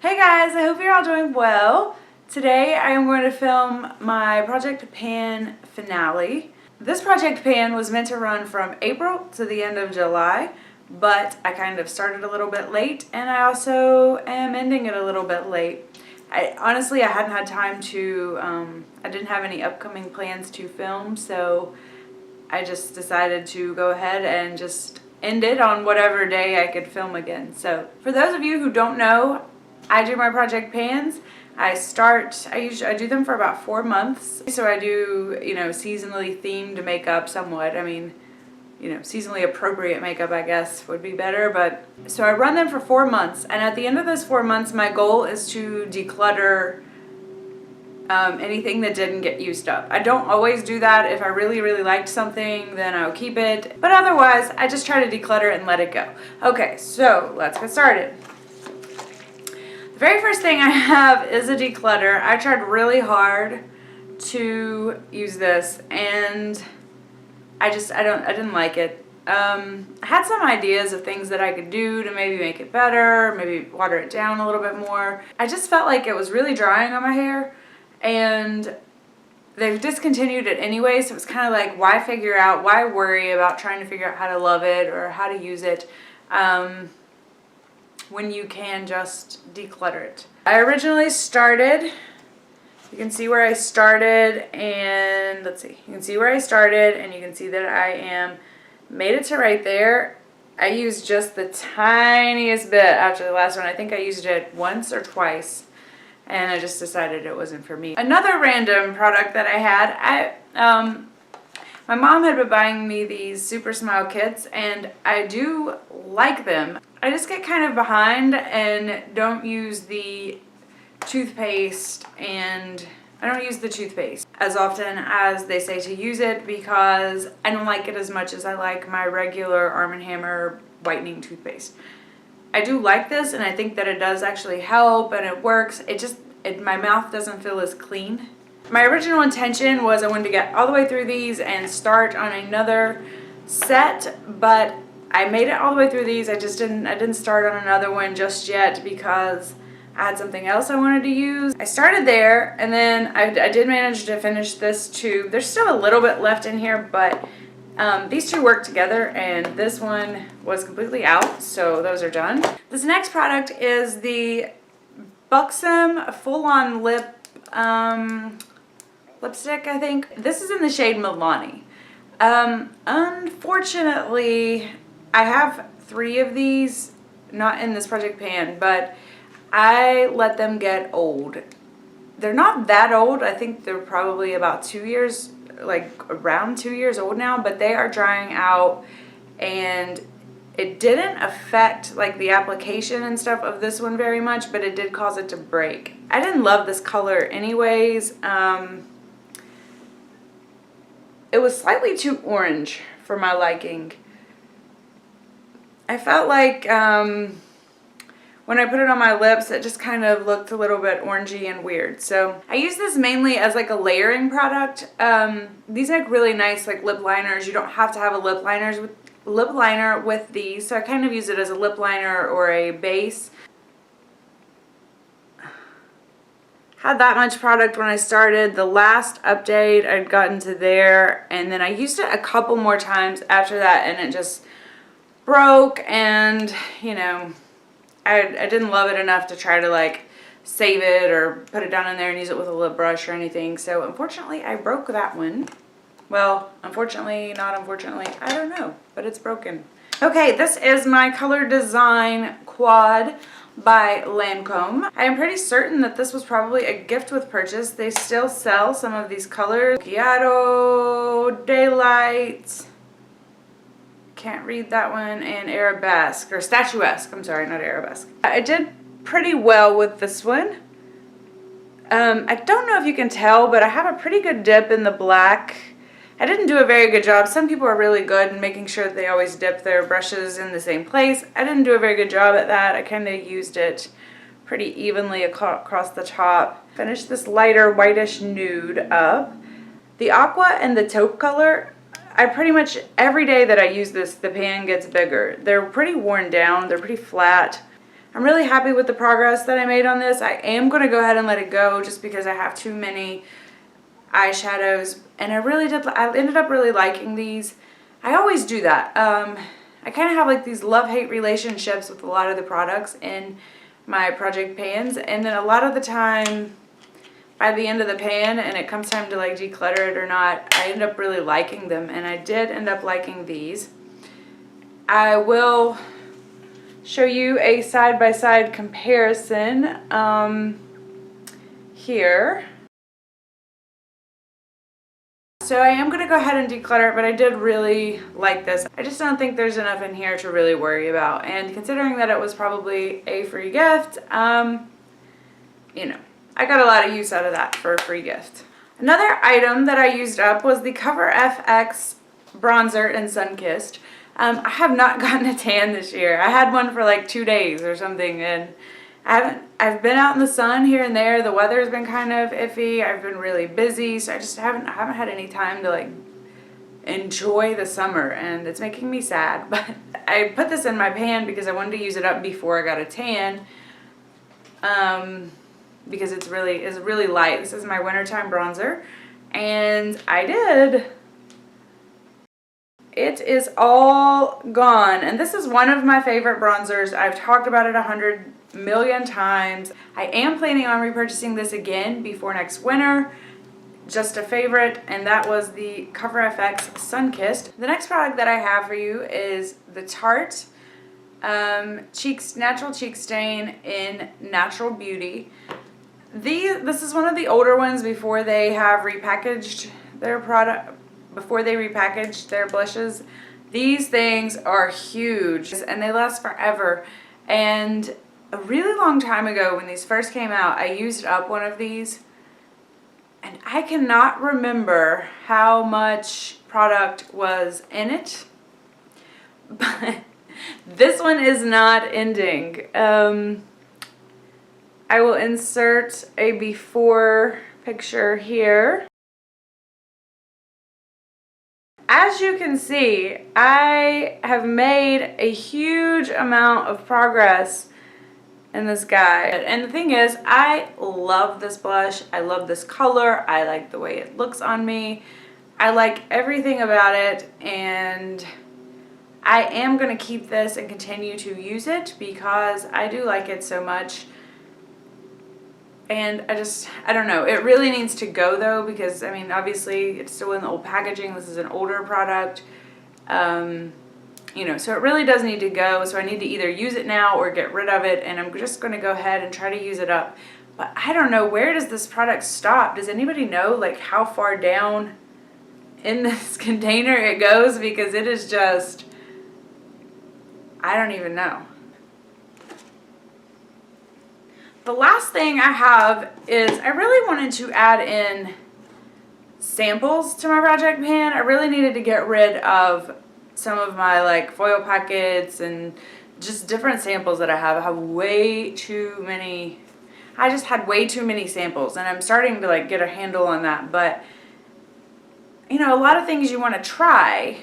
Hey guys, I hope you're all doing well. Today I am going to film my Project Pan finale. This Project Pan was meant to run from April to the end of July, but I kind of started a little bit late and I also am ending it a little bit late. Honestly, I hadn't had time to, I didn't have any upcoming plans to film, so I just decided to go ahead and just end it on whatever day I could film again. So for those of you who don't know, I do my Project Pans. I do them for about 4 months. So I do, seasonally themed makeup somewhat. I mean, seasonally appropriate makeup, I guess, would be better. But so I run them for 4 months. And at the end of those 4 months, my goal is to declutter anything that didn't get used up. I don't always do that. If I really, really liked something, then I'll keep it. But otherwise, I just try to declutter and let it go. Okay, so let's get started. The very first thing I have is a declutter. I tried really hard to use this and I didn't like it. I had some ideas of things that I could do to maybe make it better, maybe water it down a little bit more. I just felt like it was really drying on my hair and they've discontinued it anyway, so it's kind of like, why worry about trying to figure out how to love it or how to use it when you can just declutter it. I originally started, you can see where I started, and let's see, you can see where I started and you can see that I made it to right there. I used just the tiniest bit after the last one. I think I used it once or twice and I just decided it wasn't for me. Another random product that I had, my mom had been buying me these Supersmile kits and I do like them. I just get kind of behind and don't use the toothpaste, and I don't use the toothpaste as often as they say to use it because I don't like it as much as I like my regular Arm & Hammer whitening toothpaste. I do like this and I think that it does actually help and it works. My mouth doesn't feel as clean. My original intention was I wanted to get all the way through these and start on another set, but I made it all the way through these. I didn't start on another one just yet because I had something else I wanted to use. I started there and then I did manage to finish this tube. There's still a little bit left in here, but these two work together and this one was completely out, so those are done. This next product is the Buxom Full-On Lip Lipstick, I think. This is in the shade Milan. Unfortunately, I have 3 of these, not in this Project Pan, but I let them get old. They're not that old. I think they're probably about 2 years, like around 2 years old now, but they are drying out and it didn't affect like the application and stuff of this one very much, but it did cause it to break. I didn't love this color anyways. It was slightly too orange for my liking. I felt like when I put it on my lips, it just kind of looked a little bit orangey and weird. So I use this mainly as like a layering product. These make really nice like lip liners. You don't have to have a lip liner with these. So I kind of use it as a lip liner or a base. Had that much product when I started. The last update I'd gotten to there, and then I used it a couple more times after that and it just broke, and I didn't love it enough to try to like save it or put it down in there and use it with a lip brush or anything. So unfortunately I broke that one. Well, unfortunately, not unfortunately, I don't know, but it's broken. Okay, this is my Color Design Quad by Lancome. I am pretty certain that this was probably a gift with purchase. They still sell some of these colors. Macchiato, Daylight, can't read that one, and Arabesque, or Statuesque, I'm sorry, not Arabesque. I did pretty well with this one. I don't know if you can tell, but I have a pretty good dip in the black. I didn't do a very good job. Some people are really good in making sure that they always dip their brushes in the same place. I didn't do a very good job at that. I kind of used it pretty evenly across the top. Finished this lighter whitish nude up. The aqua and the taupe color, I pretty much, every day that I use this, the pan gets bigger. They're pretty worn down. They're pretty flat. I I'm really happy with the progress that I made on this. I am going to go ahead and let it go just because I have too many eyeshadows, and I ended up really liking these. I always do that. I kind of have like these love-hate relationships with a lot of the products in my project pans, and then a lot of the time by the end of the pan and it comes time to like declutter it or not, I end up really liking them, and I did end up liking these. I will show you a side-by-side comparison here. So I am going to go ahead and declutter it, but I did really like this. I just don't think there's enough in here to really worry about. And considering that it was probably a free gift, you know, I got a lot of use out of that for a free gift. Another item that I used up was the Cover FX bronzer in Sunkissed. I have not gotten a tan this year. I had one for like 2 days or something, and I've been out in the sun here and there. The weather's been kind of iffy. I've been really busy, so I haven't had any time to like enjoy the summer, and it's making me sad. But I put this in my pan because I wanted to use it up before I got a tan. Because it's really light. This is my wintertime bronzer, and I did. It is all gone, and this is one of my favorite bronzers. I've talked about it 100 million times. I am planning on repurchasing this again before next winter. Just a favorite, and that was the Cover FX Sunkissed. The next product that I have for you is the Tarte Natural Cheek Stain in Natural Beauty. This is one of the older ones before they have repackaged their product. Before they repackaged their blushes. These things are huge and they last forever. And a really long time ago when these first came out, I used up one of these, and I cannot remember how much product was in it, but this one is not ending. I will insert a before picture here. As you can see, I have made a huge amount of progress in this guy. And the thing is, I love this blush. I love this color. I like the way it looks on me. I like everything about it, and I am going to keep this and continue to use it because I do like it so much. And I don't know, it really needs to go though, because I mean, obviously it's still in the old packaging. This is an older product, you know, so it really does need to go. So I need to either use it now or get rid of it, and I'm just going to go ahead and try to use it up. But I don't know, where does this product stop? Does anybody know like how far down in this container it goes? Because it is just, I don't even know. The last thing I have is I really wanted to add in samples to my project pan. I really needed to get rid of some of my like foil packets and just different samples that I have. I have way too many. I just had way too many samples, and I'm starting to like get a handle on that. But you know, a lot of things you want to try,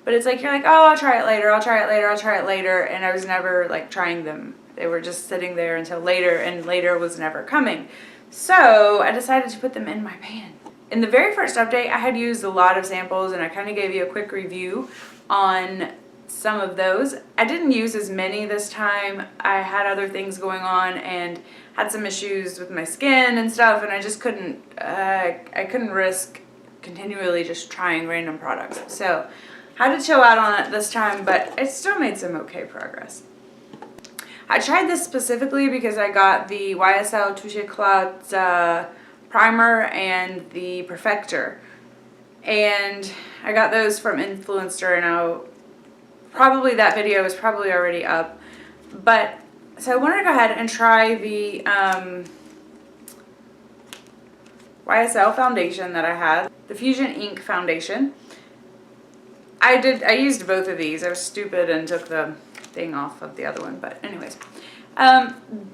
but it's like you're like, oh, I'll try it later, I'll try it later, I'll try it later, and I was never like trying them. They were just sitting there until later, and later was never coming. So I decided to put them in my pan. In the very first update, I had used a lot of samples, and I kind of gave you a quick review on some of those. I didn't use as many this time. I had other things going on and had some issues with my skin and stuff, and I just couldn't, I couldn't risk continually just trying random products. So I had to chill out on it this time, but I still made some okay progress. I tried this specifically because I got the YSL Touche Éclat primer and the Perfector, and I got those from Influencer, and probably that video is probably already up. But so I wanted to go ahead and try the YSL foundation that I had, the Fusion Ink foundation. I used both of these. I was stupid and took the thing off of the other one, but anyways,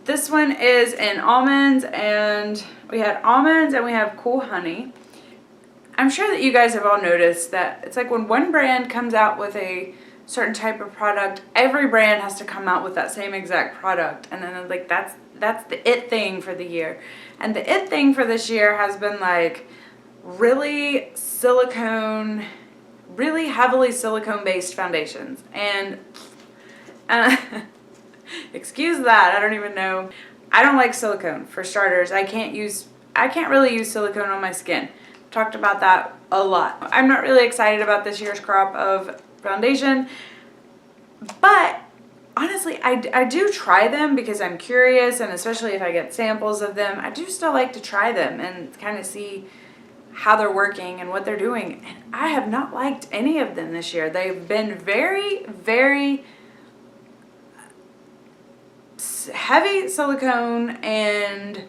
this one is in almonds, and we had almonds and we have cool honey. I'm sure that you guys have all noticed that it's like when one brand comes out with a certain type of product. Every brand has to come out with that same exact product, and then like that's the it thing for the year. And the it thing for this year has been like really silicone, really heavily silicone based foundations. And excuse that, I don't even know. I don't like silicone, for starters. I can't really use silicone on my skin. Talked about that a lot. I'm not really excited about this year's crop of foundation, but honestly, I do try them because I'm curious, and especially if I get samples of them, I do still like to try them and kind of see how they're working and what they're doing. And I have not liked any of them this year. They've been very, very heavy silicone and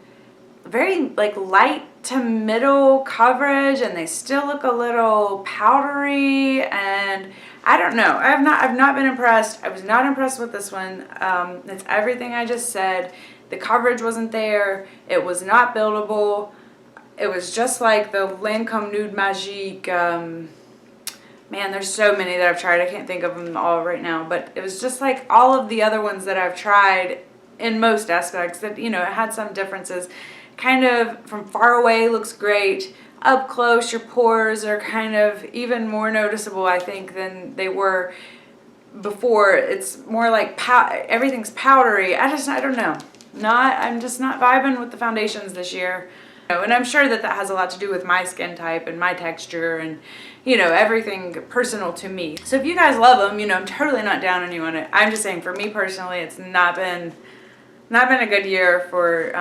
very like light to middle coverage, and they still look a little powdery, and I don't know. I've not been impressed. I was not impressed with this one. It's everything I just said. The coverage wasn't there. It was not buildable. It was just like the Lancome Nude Magique. Man, there's so many that I've tried. I can't think of them all right now, but it was just like all of the other ones that I've tried in most aspects that, you know, it had some differences. Kind of from far away looks great. Up close, your pores are kind of even more noticeable, I think, than they were before. It's more like everything's powdery. I don't know. I'm just not vibing with the foundations this year. And I'm sure that has a lot to do with my skin type and my texture and, you know, everything personal to me. So if you guys love them, you know, I'm totally not down on you on it. I'm just saying, for me personally, it's not been a good year for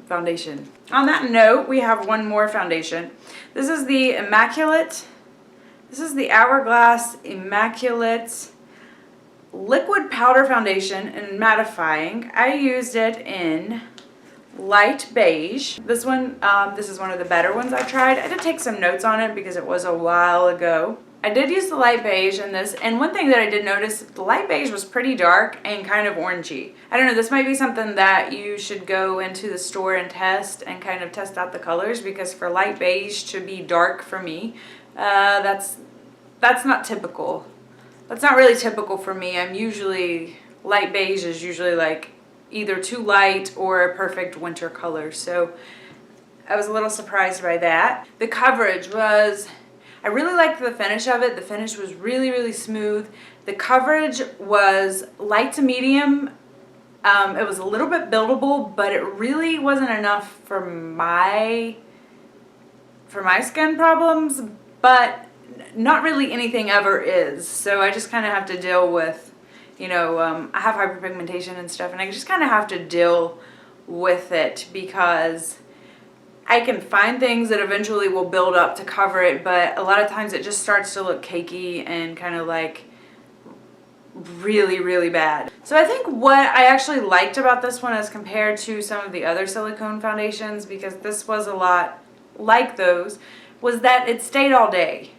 foundation. On that note, we have one more foundation. This is the Hourglass Immaculate Liquid Powder Foundation in Mattifying. I used it in light beige. This one, this is one of the better ones I've tried. I did take some notes on it because it was a while ago. I did use the light beige in this, and one thing that I did notice, the light beige was pretty dark and kind of orangey. I don't know, this might be something that you should go into the store and test and kind of test out the colors, because for light beige to be dark for me, that's not typical. That's not really typical for me. Light beige is usually like either too light or a perfect winter color. So I was a little surprised by that. The coverage was, I really liked the finish of it. The finish was really, really smooth. The coverage was light to medium. It was a little bit buildable, but it really wasn't enough for my skin problems, but not really anything ever is. So I just kind of have to deal with, you know, I have hyperpigmentation and stuff, and I just kind of have to deal with it because I can find things that eventually will build up to cover it, but a lot of times it just starts to look cakey and kind of like really, really bad. So I think what I actually liked about this one as compared to some of the other silicone foundations, because this was a lot like those, was that it stayed all day.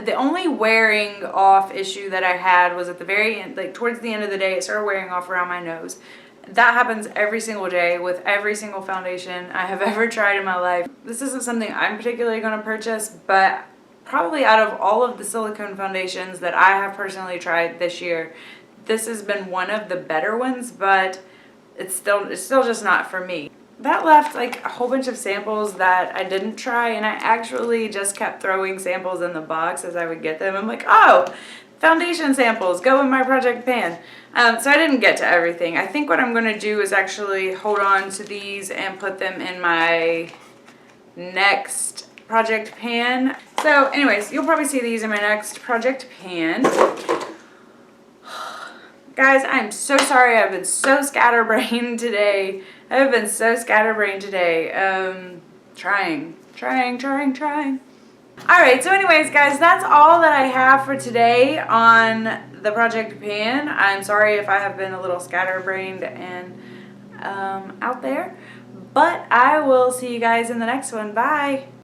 The only wearing off issue that I had was at the very end, like towards the end of the day, it started wearing off around my nose. That happens every single day with every single foundation I have ever tried in my life. This isn't something I'm particularly going to purchase, but probably out of all of the silicone foundations that I have personally tried this year, this has been one of the better ones, but it's still just not for me. That left like a whole bunch of samples that I didn't try, and I actually just kept throwing samples in the box as I would get them. I'm like, oh, foundation samples, go in my project pan. So I didn't get to everything. I think what I'm going to do is actually hold on to these and put them in my next project pan. So anyways, you'll probably see these in my next project pan. Guys, I'm so sorry. I've been so scatterbrained today. I've been so scatterbrained today. Trying. Alright, so anyways, guys, that's all that I have for today on the project pan. I'm sorry if I have been a little scatterbrained and out there, but I will see you guys in the next one. Bye!